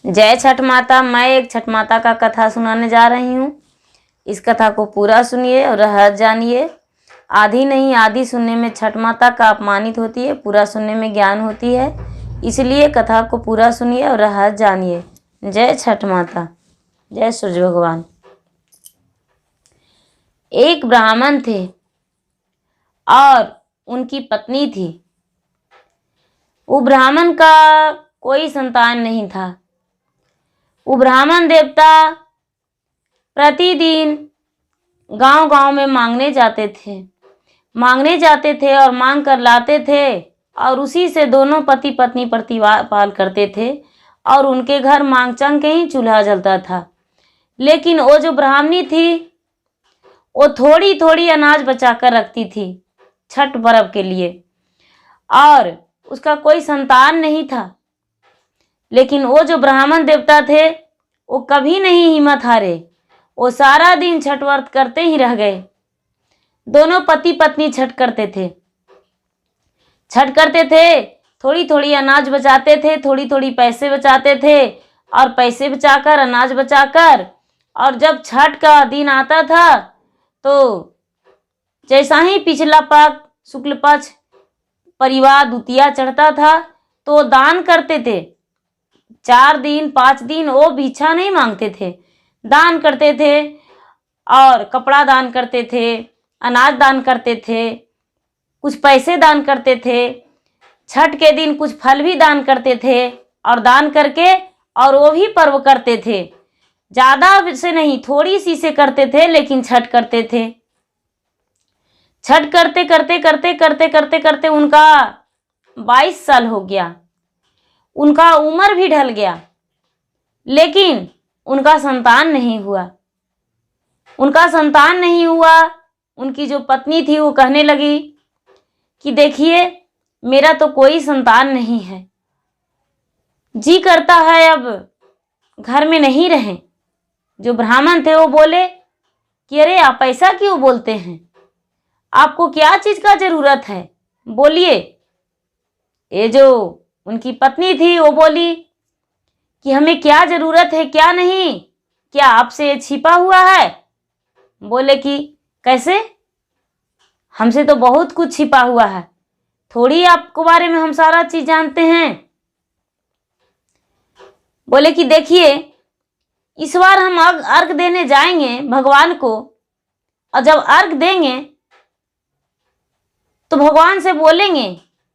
जय छठ माता। मैं एक छठ माता का कथा सुनाने जा रही हूँ। इस कथा को पूरा सुनिए और रहस्य जानिए। आधी नहीं आधी सुनने में छठ माता का अपमानित होती है, पूरा सुनने में ज्ञान होती है। इसलिए कथा को पूरा सुनिए और रहस्य जानिए। जय छठ माता, जय सूर्य भगवान। एक ब्राह्मण थे और उनकी पत्नी थी। वो ब्राह्मण का कोई संतान नहीं था। वो ब्राह्मण देवता प्रतिदिन गांव-गांव में मांगने जाते थे और मांग कर लाते थे और उसी से दोनों पति पत्नी प्रतिपाल करते थे और उनके घर मांगचंग के ही चूल्हा जलता था। लेकिन वो जो ब्राह्मणी थी वो थोड़ी थोड़ी अनाज बचा कर रखती थी छठ पर्व के लिए, और उसका कोई संतान नहीं था। लेकिन वो जो ब्राह्मण देवता थे वो कभी नहीं हिम्मत हारे। वो सारा दिन छठ व्रत करते ही रह गए। दोनों पति पत्नी छठ करते थे, थोड़ी थोड़ी अनाज बचाते थे, थोड़ी थोड़ी पैसे बचाते थे और पैसे बचाकर अनाज बचाकर, और जब छठ का दिन आता था तो जैसा ही पिछला पक्ष शुक्ल पक्ष परिवार द्वितीया चढ़ता था तो दान करते थे। 4 दिन 5 दिन वो भिक्षा नहीं मांगते थे, दान करते थे और कपड़ा दान करते थे, अनाज दान करते थे, कुछ पैसे दान करते थे। छठ के दिन कुछ फल भी दान करते थे और दान करके और वो भी पर्व करते थे। ज़्यादा से नहीं, थोड़ी सी से करते थे, लेकिन छठ करते थे। छठ करते उनका 22 साल हो गया। उनका उम्र भी ढल गया, लेकिन उनका संतान नहीं हुआ। उनकी जो पत्नी थी वो कहने लगी कि देखिए, मेरा तो कोई संतान नहीं है, जी करता है अब घर में नहीं रहें। जो ब्राह्मण थे वो बोले कि अरे आप ऐसा क्यों बोलते हैं, आपको क्या चीज का जरूरत है, बोलिए। ये जो उनकी पत्नी थी वो बोली कि हमें क्या जरूरत है, क्या नहीं, क्या आपसे छिपा हुआ है। बोले कि कैसे, हमसे तो बहुत कुछ छिपा हुआ है, थोड़ी आपके बारे में हम सारा चीज जानते हैं। बोले कि देखिए, इस बार हम अर्घ देने जाएंगे भगवान को, और जब अर्घ देंगे तो भगवान से बोलेंगे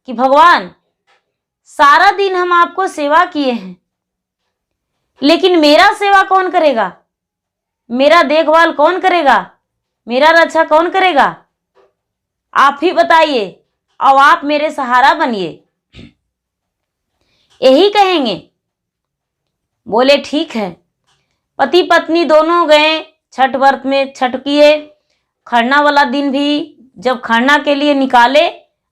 कि भगवान, सारा दिन हम आपको सेवा किए हैं, लेकिन मेरा सेवा कौन करेगा, मेरा देखभाल कौन करेगा, मेरा रक्षा कौन करेगा, आप ही बताइए, और आप मेरे सहारा बनिए। यही कहेंगे। बोले ठीक है। पति पत्नी दोनों गए छठ व्रत में, छठ किए। खरना वाला दिन भी जब खरना के लिए निकाले,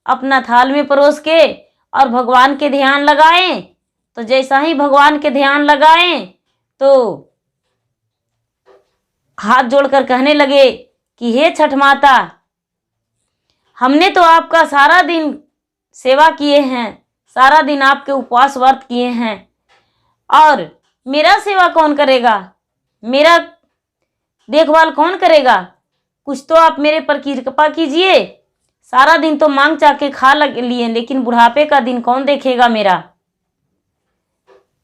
अपना थाल में परोस के और भगवान के ध्यान लगाएं, तो जैसा ही भगवान के ध्यान लगाएं तो हाथ जोड़कर कहने लगे कि हे छठ माता, हमने तो आपका सारा दिन सेवा किए हैं, सारा दिन आपके उपवास व्रत किए हैं, और मेरा सेवा कौन करेगा, मेरा देखभाल कौन करेगा, कुछ तो आप मेरे पर कृपा कीजिए। सारा दिन तो मांग चाह के खा लिए, लेकिन बुढ़ापे का दिन कौन देखेगा मेरा।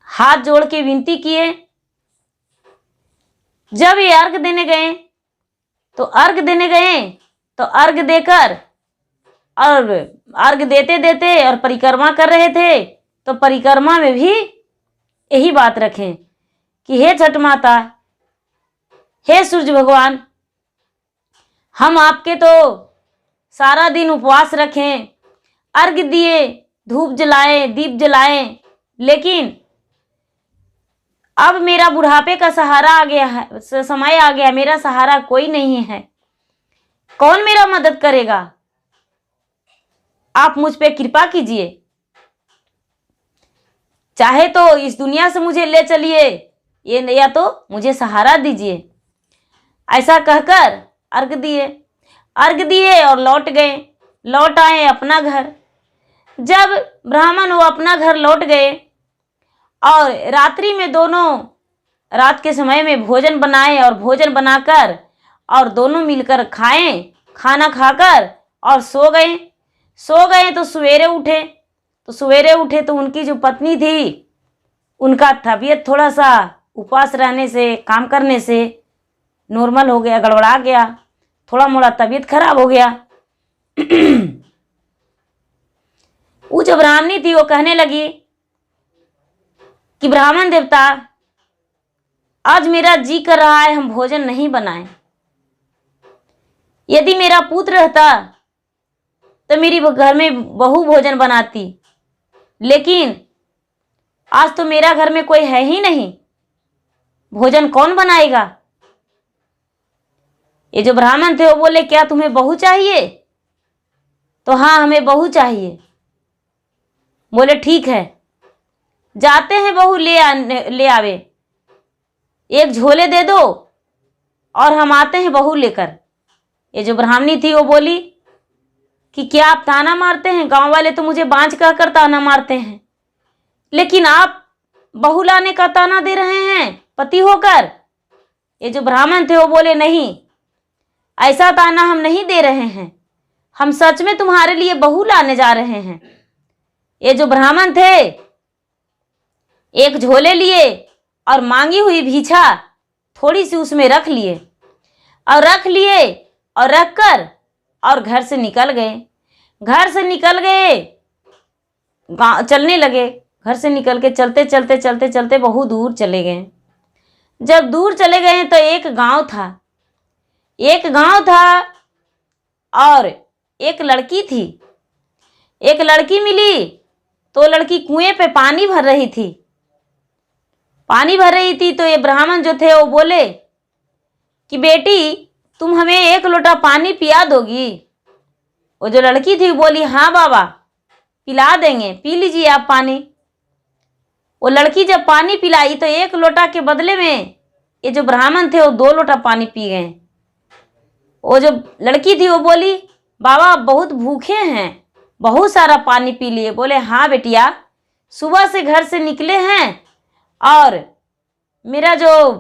हाथ जोड़ के विनती किए। जब ये अर्घ देने गए तो अर्घ देकर और अर्घ देते देते और परिक्रमा कर रहे थे, तो परिक्रमा में भी यही बात रखें कि हे छठ माता, हे सूर्य भगवान, हम आपके तो सारा दिन उपवास रखें, अर्घ दिए, धूप जलाए, दीप जलाए, लेकिन अब मेरा बुढ़ापे का सहारा आ गया है, समय आ गया, मेरा सहारा कोई नहीं है, कौन मेरा मदद करेगा, आप मुझ पे कृपा कीजिए। चाहे तो इस दुनिया से मुझे ले चलिए, ये या तो मुझे सहारा दीजिए। ऐसा कहकर अर्घ दिए और लौट आए अपना घर। जब ब्राह्मण वो अपना घर लौट गए और रात्रि में दोनों रात के समय में भोजन बनाए और भोजन बनाकर और दोनों मिलकर खाएं, खाना खाकर और सो गए। तो सवेरे उठे तो उनकी जो पत्नी थी उनका तबीयत थोड़ा सा उपवास रहने से, काम करने से नॉर्मल हो गया, गड़बड़ा गया, थोड़ा मोड़ा तबीयत खराब हो गया। वो जो ब्राह्मणी थी वो कहने लगी कि ब्राह्मण देवता, आज मेरा जी कर रहा है हम भोजन नहीं बनाए। यदि मेरा पुत्र रहता तो मेरी घर में बहू भोजन बनाती, लेकिन आज तो मेरा घर में कोई है ही नहीं, भोजन कौन बनाएगा। ये जो ब्राह्मण थे वो बोले, क्या तुम्हें बहू चाहिए? तो हाँ, हमें बहू चाहिए। बोले ठीक है, जाते हैं बहू ले आवे, एक झोले दे दो और हम आते हैं बहू लेकर। ये जो ब्राह्मणी थी वो बोली कि क्या आप ताना मारते हैं? गांव वाले तो मुझे बांझ कहकर ताना मारते हैं, लेकिन आप बहू लाने का ताना दे रहे हैं पति होकर। ये जो ब्राह्मण थे वो बोले, नहीं, ऐसा ताना हम नहीं दे रहे हैं, हम सच में तुम्हारे लिए बहू लाने जा रहे हैं। ये जो ब्राह्मण थे एक झोले लिए और मांगी हुई भिक्षा थोड़ी सी उसमें रख लिए और रखकर और घर से निकल गए, चलने लगे। घर से निकल के चलते बहुत दूर चले गए। जब दूर चले गए तो एक गांव था और एक लड़की थी। एक लड़की मिली तो लड़की कुएं पे पानी भर रही थी। तो ये ब्राह्मण जो थे वो बोले कि बेटी, तुम हमें एक लोटा पानी पिया दोगी? वो जो लड़की थी बोली, हाँ बाबा, पिला देंगे, पी लीजिए आप पानी। वो लड़की जब पानी पिलाई तो एक लोटा के बदले में ये जो ब्राह्मण थे वो 2 लोटा पानी पी गए। वो जो लड़की थी वो बोली, बाबा आप बहुत भूखे हैं, बहुत सारा पानी पी लिए। बोले, हाँ बेटिया, सुबह से घर से निकले हैं और मेरा जो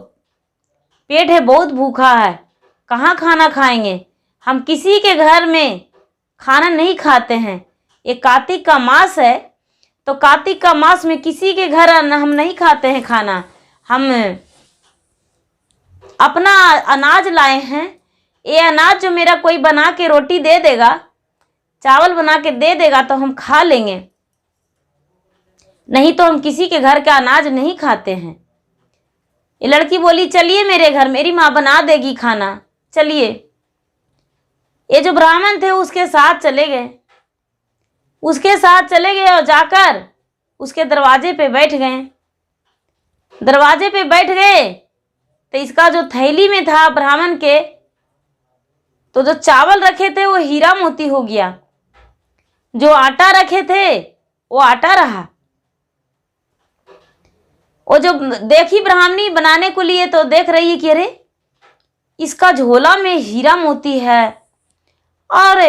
पेट है बहुत भूखा है, कहाँ खाना खाएंगे, हम किसी के घर में खाना नहीं खाते हैं। ये कार्तिक का मास है, तो कार्तिक का मास में किसी के घर हम नहीं खाते हैं खाना। हम अपना अनाज लाए हैं, ये अनाज जो मेरा कोई बना के रोटी दे देगा, चावल बना के दे देगा तो हम खा लेंगे, नहीं तो हम किसी के घर का अनाज नहीं खाते हैं। ये लड़की बोली, चलिए मेरे घर, मेरी माँ बना देगी खाना, चलिए। ये जो ब्राह्मण थे उसके साथ चले गए और जाकर उसके दरवाजे पे बैठ गए। तो इसका जो थैली में था ब्राह्मण के, तो जो चावल रखे थे वो हीरा मोती हो गया, जो आटा रखे थे वो आटा रहा। वो जो देखी ब्राह्मणी बनाने को लिए तो देख रही है कि अरे इसका झोला में हीरा मोती है और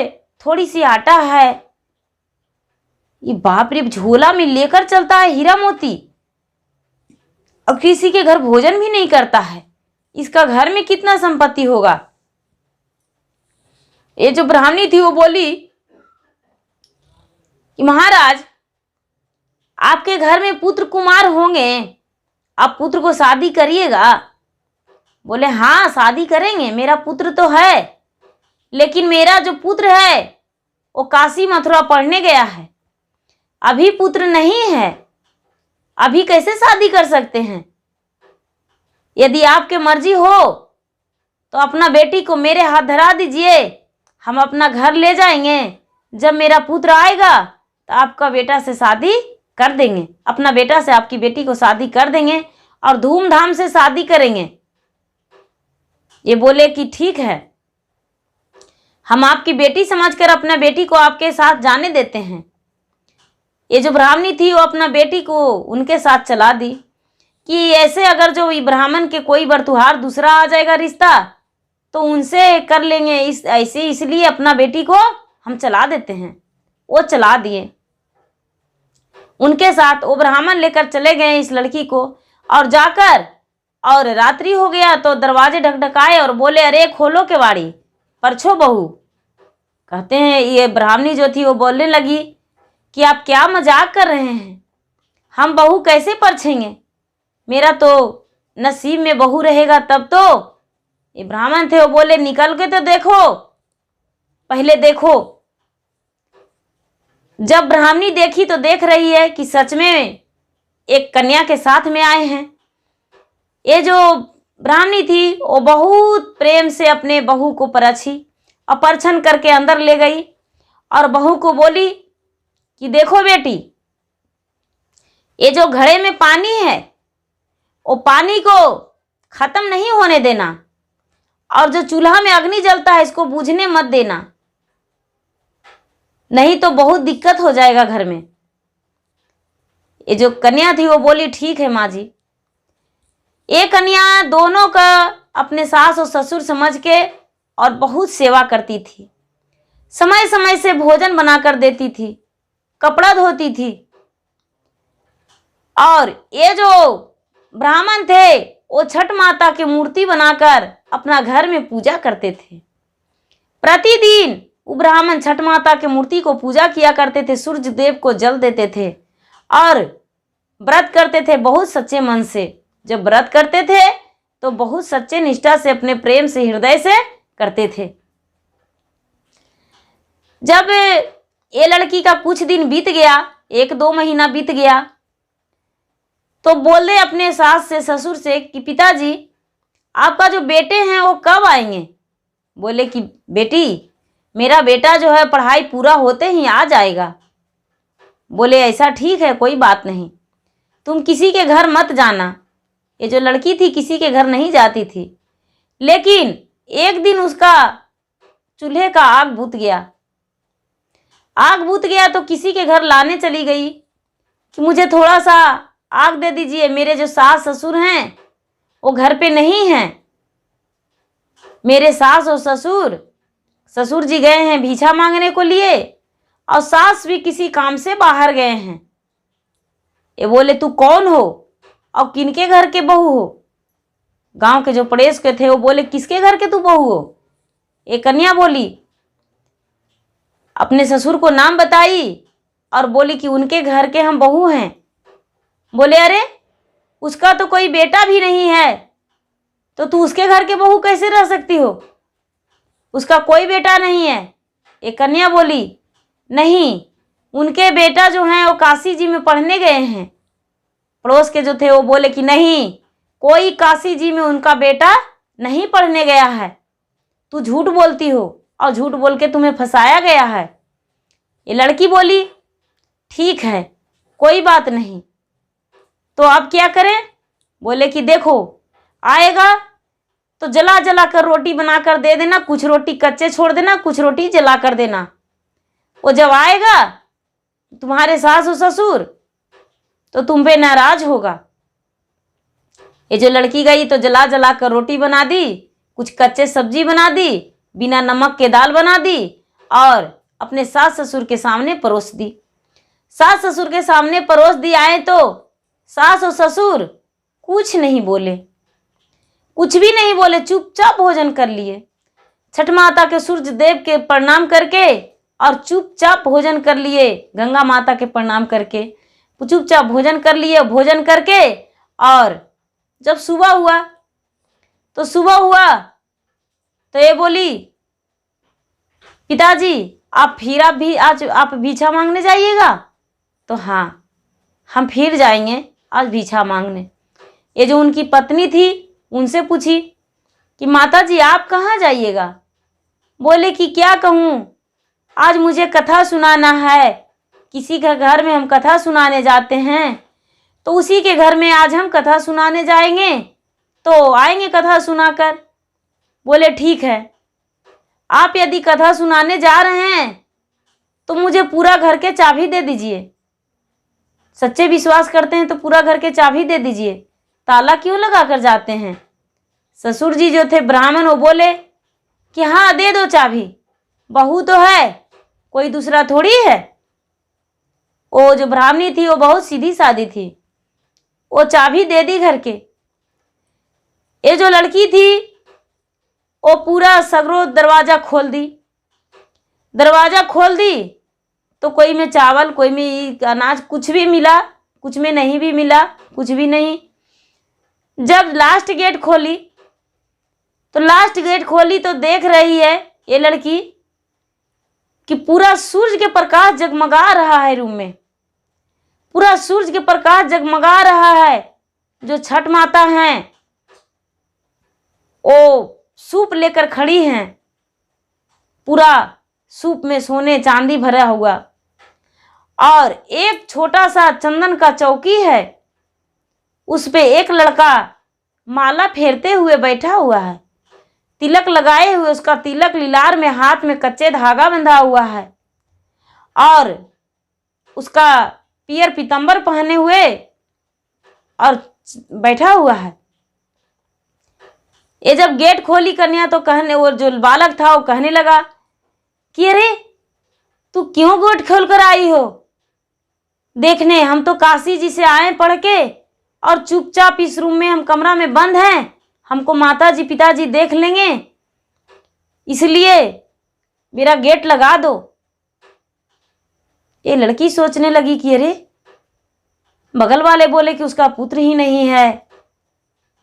थोड़ी सी आटा है, ये बाप रे, झोला में लेकर चलता है हीरा मोती और किसी के घर भोजन भी नहीं करता है, इसका घर में कितना संपत्ति होगा। ये जो ब्राह्मणी थी वो बोली कि महाराज, आपके घर में पुत्र कुमार होंगे, आप पुत्र को शादी करिएगा। बोले, हाँ शादी करेंगे, मेरा पुत्र तो है, लेकिन मेरा जो पुत्र है वो काशी मथुरा पढ़ने गया है, अभी पुत्र नहीं है, अभी कैसे शादी कर सकते हैं। यदि आपके मर्जी हो तो अपना बेटी को मेरे हाथ धरा दीजिए, हम अपना घर ले जाएंगे, जब मेरा पुत्र आएगा तो आपका बेटा से शादी कर देंगे, अपना बेटा से आपकी बेटी को शादी कर देंगे और धूमधाम से शादी करेंगे। ये बोले कि ठीक है, हम आपकी बेटी समझकर अपना बेटी को आपके साथ जाने देते हैं। ये जो ब्राह्मणी थी वो अपना बेटी को उनके साथ चला दी कि ऐसे अगर जो ब्राह्मण के कोई बरतुहार दूसरा आ जाएगा रिश्ता तो उनसे कर लेंगे, इसलिए अपना बेटी को हम चला देते हैं। वो चला दिए। उनके साथ वो ब्राह्मण लेकर चले गए इस लड़की को, और जाकर और रात्रि हो गया तो दरवाजे ढकढकाए और बोले, अरे खोलो केवाड़ी, परछो बहू। कहते हैं ये ब्राह्मणी जो थी वो बोलने लगी कि आप क्या मजाक कर रहे हैं, हम बहू कैसे परछेंगे, मेरा तो नसीब में बहू रहेगा तब तो। ये ब्राह्मण थे वो बोले, निकल के तो देखो, पहले देखो। जब ब्राह्मणी देखी तो देख रही है कि सच में एक कन्या के साथ में आए हैं। ये जो ब्राह्मणी थी वो बहुत प्रेम से अपने बहू को परछी, अपरछन करके अंदर ले गई और बहू को बोली कि देखो बेटी, ये जो घड़े में पानी है वो पानी को खत्म नहीं होने देना, और जो चूल्हा में अग्नि जलता है इसको बुझने मत देना, नहीं तो बहुत दिक्कत हो जाएगा घर में। ये जो कन्या थी वो बोली, ठीक है माँ जी। ये कन्या दोनों का अपने सास और ससुर समझ के और बहुत सेवा करती थी, समय समय से भोजन बनाकर देती थी, कपड़ा धोती थी। और ये जो ब्राह्मण थे वो छठ माता की मूर्ति बनाकर अपना घर में पूजा करते थे। प्रतिदिन वो ब्राह्मण छठ माता की मूर्ति को पूजा किया करते थे, सूर्य देव को जल देते थे और व्रत करते थे बहुत सच्चे मन से। जब व्रत करते थे तो बहुत सच्चे निष्ठा से, अपने प्रेम से, हृदय से करते थे। जब ये लड़की का कुछ दिन बीत गया, 1-2 महीना बीत गया, तो बोले अपने सास से, ससुर से कि पिताजी आपका जो बेटे हैं वो कब आएंगे। बोले कि बेटी, मेरा बेटा जो है पढ़ाई पूरा होते ही आ जाएगा। बोले ऐसा ठीक है, कोई बात नहीं, तुम किसी के घर मत जाना। ये जो लड़की थी किसी के घर नहीं जाती थी, लेकिन एक दिन उसका चूल्हे का आग बुझ गया। आग बुझ गया तो किसी के घर लाने चली गई कि मुझे थोड़ा सा आग दे दीजिए, मेरे जो सास ससुर हैं वो घर पे नहीं हैं। मेरे सास और ससुर जी गए हैं भिक्षा मांगने को लिए, और सास भी किसी काम से बाहर गए हैं। ये बोले, तू कौन हो और किनके घर के बहू हो। गांव के जो पड़ोस के थे वो बोले, किसके घर के तू बहू हो। एक कन्या बोली, अपने ससुर को नाम बताई और बोली कि उनके घर के हम बहू हैं। बोले, अरे उसका तो कोई बेटा भी नहीं है, तो तू उसके घर के बहू कैसे रह सकती हो, उसका कोई बेटा नहीं है। एक कन्या बोली, नहीं, उनके बेटा जो हैं वो काशी जी में पढ़ने गए हैं। पड़ोस के जो थे वो बोले कि नहीं, कोई काशी जी में उनका बेटा नहीं पढ़ने गया है, तू झूठ बोलती हो और झूठ बोल के तुम्हें फंसाया गया है। ये लड़की बोली, ठीक है, कोई बात नहीं, तो अब क्या करें। बोले कि देखो, आएगा तो जला जला कर रोटी बनाकर दे देना, कुछ रोटी कच्चे छोड़ देना, कुछ रोटी जला कर देना। वो जब आएगा तुम्हारे सास और ससुर तो तुम पे नाराज होगा। ये जो लड़की गई तो जला जला कर रोटी बना दी, कुछ कच्चे सब्जी बना दी, बिना नमक के दाल बना दी और अपने सास ससुर के सामने परोस दी। सास ससुर के सामने परोस दी। आए तो सास और ससुर कुछ नहीं बोले, कुछ भी नहीं बोले, चुपचाप भोजन कर लिए। छठ माता के सूर्य देव के प्रणाम करके और चुपचाप भोजन कर लिए, गंगा माता के प्रणाम करके चुपचाप भोजन कर लिए। भोजन करके और जब सुबह हुआ तो ये बोली, पिताजी आप फिर आज आप भिक्षा मांगने जाइएगा। तो हाँ, हम फिर जाएंगे आज भिक्षा मांगने। ये जो उनकी पत्नी थी उनसे पूछी कि माताजी आप कहाँ जाइएगा। बोले कि क्या कहूँ, आज मुझे कथा सुनाना है, किसी के घर में हम कथा सुनाने जाते हैं, तो उसी के घर में आज हम कथा सुनाने जाएंगे, तो आएंगे कथा सुनाकर। बोले ठीक है, आप यदि कथा सुनाने जा रहे हैं तो मुझे पूरा घर के चाबी दे दीजिए। सच्चे विश्वास करते हैं तो पूरा घर के चाबी दे दीजिए, ताला क्यों लगा कर जाते हैं। ससुर जी जो थे ब्राह्मण वो बोले कि हाँ दे दो चाबी, बहू तो है, कोई दूसरा थोड़ी है। वो जो ब्राह्मणी थी वो बहुत सीधी सादी थी, वो चाबी दे दी घर के। ये जो लड़की थी वो पूरा सगरो दरवाजा खोल दी। दरवाजा खोल दी तो कोई में चावल, कोई में अनाज, कुछ भी मिला, कुछ में नहीं भी मिला, कुछ भी नहीं। जब लास्ट गेट खोली तो देख रही है ये लड़की कि पूरा सूरज के प्रकाश जगमगा रहा है रूम में, पूरा सूरज के प्रकाश जगमगा रहा है। जो छठ माता हैं वो सूप लेकर खड़ी हैं, पूरा सूप में सोने चांदी भरा हुआ, और एक छोटा सा चंदन का चौकी है, उस पे एक लड़का माला फेरते हुए बैठा हुआ है, तिलक लगाए हुए, उसका तिलक लीलार में, हाथ में कच्चे धागा बंधा हुआ है, और उसका पियर पीतंबर पहने हुए और बैठा हुआ है। ये जब गेट खोली कन्या तो कहने, वो जो बालक था वो कहने लगा कि अरे तू क्यों गेट खोल कर आई हो देखने? हम तो काशी जी से आए पढ़ के, और चुपचाप इस रूम में हम कमरा में बंद हैं, हमको माताजी पिताजी देख लेंगे, इसलिए मेरा गेट लगा दो। ये लड़की सोचने लगी कि अरे बगल वाले बोले कि उसका पुत्र ही नहीं है,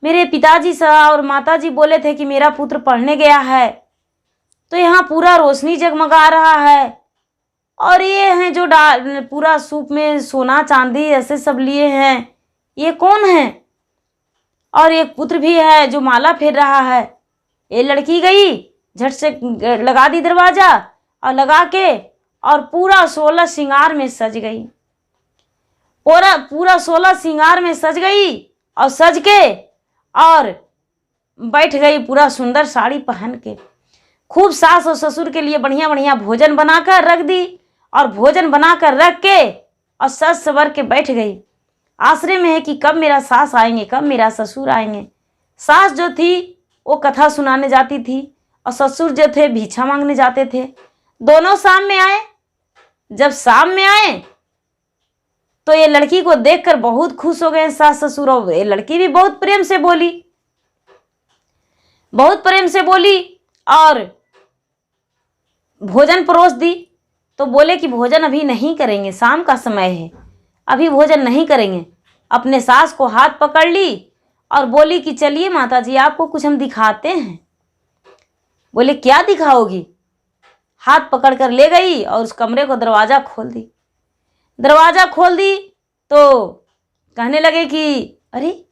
मेरे पिताजी और माताजी बोले थे कि मेरा पुत्र पढ़ने गया है, तो यहाँ पूरा रोशनी जगमगा रहा है, और ये हैं जो पूरा सूप में सोना चांदी ऐसे सब लिए हैं, ये कौन है? और एक पुत्र भी है जो माला फेर रहा है। ये लड़की गई, झट से लगा दी दरवाजा, और लगा के और पूरा 16 श्रृंगार में सज गई, पूरा 16 श्रृंगार में सज गई, और सज के और बैठ गई पूरा सुंदर साड़ी पहन के। खूब सास और ससुर के लिए बढ़िया बढ़िया भोजन बनाकर रख दी, और भोजन बनाकर रख के और सज सवर के बैठ गई। आश्रय में है कि कब मेरा सास आएंगे, कब मेरा ससुर आएंगे। सास जो थी वो कथा सुनाने जाती थी, और ससुर जो थे भिक्षा मांगने जाते थे। दोनों शाम में आए। जब शाम में आए तो ये लड़की को देखकर बहुत खुश हो गए सास ससुर, और ये लड़की भी बहुत प्रेम से बोली, बहुत प्रेम से बोली, और भोजन परोस दी। तो बोले कि भोजन अभी नहीं करेंगे, शाम का समय है, अभी भोजन नहीं करेंगे। अपने सास को हाथ पकड़ ली और बोली कि चलिए माताजी आपको कुछ हम दिखाते हैं। बोले क्या दिखाओगी? हाथ पकड़ कर ले गई और उस कमरे को दरवाजा खोल दी। दरवाजा खोल दी तो कहने लगे कि अरे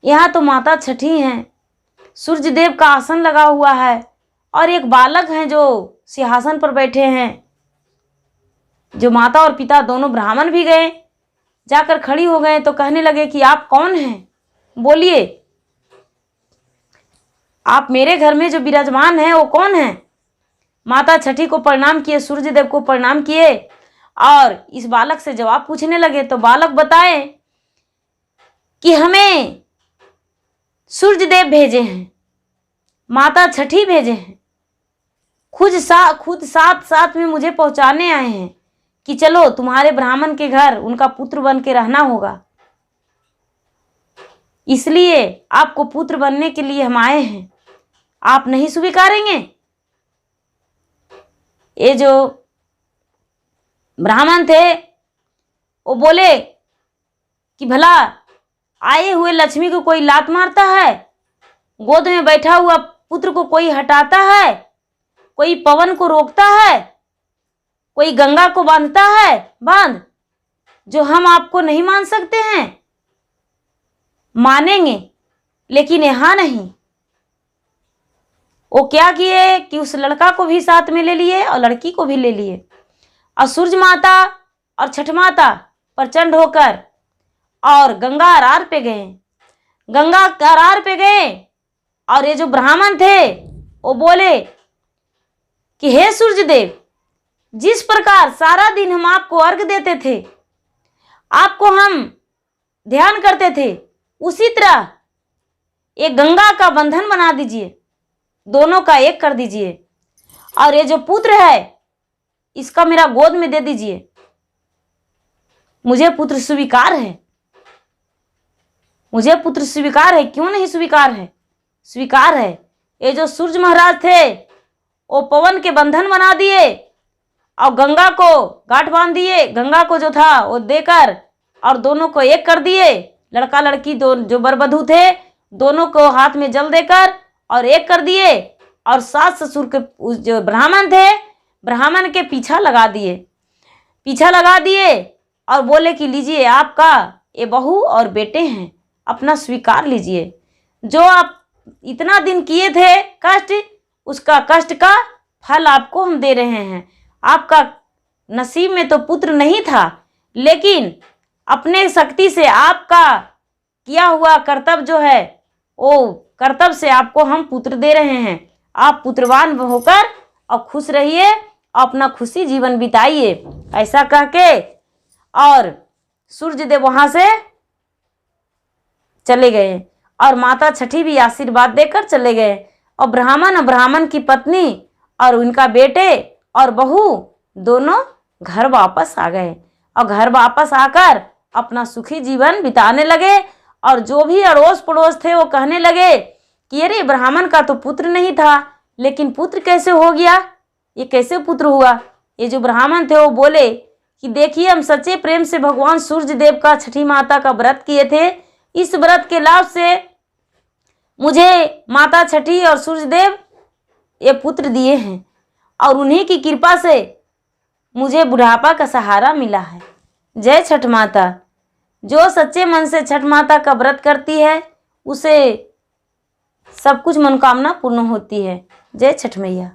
यहाँ तो माता छठी हैं, सूर्य देव का आसन लगा हुआ है, और एक बालक हैं जो सिंहासन पर बैठे हैं। जो माता और पिता दोनों ब्राह्मण भी गए, जाकर खड़ी हो गए, तो कहने लगे कि आप कौन हैं? बोलिए, आप मेरे घर में जो विराजमान हैं वो कौन है? माता छठी को प्रणाम किए, सूर्य देव को प्रणाम किए, और इस बालक से जवाब पूछने लगे। तो बालक बताए कि हमें सूर्य देव भेजे हैं, माता छठी भेजे हैं, खुद साथ साथ में मुझे पहुंचाने आए हैं कि चलो तुम्हारे ब्राह्मण के घर उनका पुत्र बन के रहना होगा, इसलिए आपको पुत्र बनने के लिए हम आए हैं, आप नहीं स्वीकारेंगे? ये जो ब्राह्मण थे वो बोले कि भला आए हुए लक्ष्मी को कोई लात मारता है? गोद में बैठा हुआ पुत्र को कोई हटाता है? कोई पवन को रोकता है? कोई गंगा को बांधता है बांध? जो हम आपको नहीं मान सकते हैं? मानेंगे, लेकिन यहाँ नहीं। वो क्या किए कि उस लड़का को भी साथ में ले लिए और लड़की को भी ले लिए, और सूर्य माता और छठ माता प्रचंड होकर और गंगा अरार पे गए। गंगा अरार पे गए, और ये जो ब्राह्मण थे वो बोले कि हे सूर्य देव, जिस प्रकार सारा दिन हम आपको अर्घ देते थे, आपको हम ध्यान करते थे, उसी तरह ये गंगा का बंधन बना दीजिए, दोनों का एक कर दीजिए, और ये जो पुत्र है इसका मेरा गोद में दे दीजिए। मुझे पुत्र स्वीकार है, मुझे पुत्र स्वीकार है। क्यों नहीं स्वीकार है? स्वीकार है। ये जो सूर्य महाराज थे वो पवन के बंधन बना दिए और गंगा को गांठ बांध दिए, गंगा को जो था वो देकर और दोनों को एक कर दिए। लड़का लड़की दो जो बरबधू थे दोनों को हाथ में जल देकर और एक कर दिए। और सास ससुर के जो ब्राह्मण थे ब्राह्मण के पीछा लगा दिए और बोले कि लीजिए आपका ये बहू और बेटे हैं, अपना स्वीकार लीजिए। जो आप इतना दिन किए थे कष्ट, उसका कष्ट का फल आपको हम दे रहे हैं। आपका नसीब में तो पुत्र नहीं था, लेकिन अपने शक्ति से आपका किया हुआ कर्तव्य जो है वो कर्तव्य से आपको हम पुत्र दे रहे हैं। आप पुत्रवान होकर और खुश रहिए, अपना खुशी जीवन बिताइए। ऐसा कह के और सूर्य देव वहां से चले गए और माता छठी भी आशीर्वाद देकर चले गए। और ब्राह्मण की पत्नी और उनका बेटे और बहू दोनों घर वापस आ गए और घर वापस आकर अपना सुखी जीवन बिताने लगे। और जो भी अड़ोस पड़ोस थे वो कहने लगे कि अरे ब्राह्मण का तो पुत्र नहीं था, लेकिन पुत्र कैसे हो गया, ये कैसे पुत्र हुआ। ये जो ब्राह्मण थे वो बोले कि देखिए हम सच्चे प्रेम से भगवान सूर्य देव का छठी माता का व्रत किए थे। इस व्रत के लाभ से मुझे माता छठी और सूर्य देव ये पुत्र दिए हैं और उन्हीं की कृपा से मुझे बुढ़ापा का सहारा मिला है। जय छठ माता। जो सच्चे मन से छठ माता का व्रत करती है उसे सब कुछ मनोकामना पूर्ण होती है। जय छठ मैया।